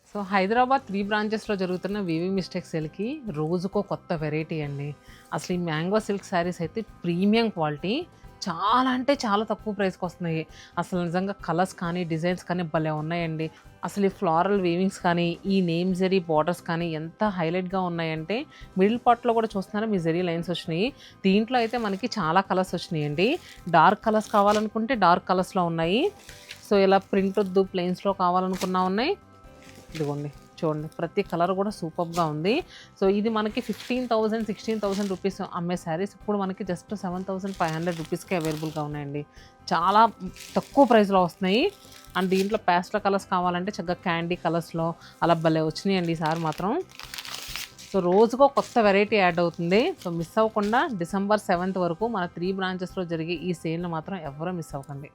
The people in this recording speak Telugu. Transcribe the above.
సో హైదరాబాద్ 3 బ్రాంచెస్‌లో జరుగుతున్న వీవింగ్ మిస్టేక్ సేల్‌కి రోజుకో కొత్త వెరైటీ అండి. అసలు ఈ మ్యాంగో సిల్క్ శారీస్ అయితే ప్రీమియం క్వాలిటీ. చాలా అంటే చాలా తక్కువ ప్రైస్‌కొస్తున్నాయి. అసలు నిజంగా కలర్స్ కానీ, డిజైన్స్ కానీ భలే ఉన్నాయండి. అసలు ఈ ఫ్లోరల్ వీవింగ్స్ కానీ, ఈ నేమ్ జెరీ బోర్డర్స్ కానీ ఎంత హైలైట్‌గా ఉన్నాయంటే, మిడిల్ పార్ట్‌లో కూడా చూస్తున్నారా మీ జెరీ లైన్స్ వచ్చినాయి. దీంట్లో అయితే మనకి చాలా కలర్స్ వచ్చినాయండి. డార్క్ కలర్స్ కావాలనుకుంటే డార్క్ కలర్స్‌లో ఉన్నాయి. సో ఇలా ప్రింట్ వద్దు ప్లెయిన్స్‌లో కావాలనుకున్నా ఉన్నాయి. ఇదిగోండి చూడండి ప్రతి కలర్ కూడా సూపర్‌గా ఉంది. సో ఇది మనకి 15,000, 16,000 రూపీస్ అమ్మే శారీస్ ఇప్పుడు మనకి జస్ట్ 7,500 రూపీస్‌కే అవైలబుల్‌గా ఉన్నాయండి. చాలా తక్కువ ప్రైస్‌లో వస్తున్నాయి. అండ్ దీంట్లో పేస్టల్ కలర్స్ కావాలంటే చక్కగా క్యాండీ కలర్స్‌లో అలా భలే వచ్చినాయండి ఈసారి మాత్రం. సో రోజుకో కొత్త వెరైటీ యాడ్ అవుతుంది. సో మిస్ అవ్వకుండా డిసెంబర్ 7th వరకు మన 3 బ్రాంచెస్‌లో జరిగే ఈ సేల్‌ని మాత్రం ఎవ్వరూ మిస్ అవ్వకండి.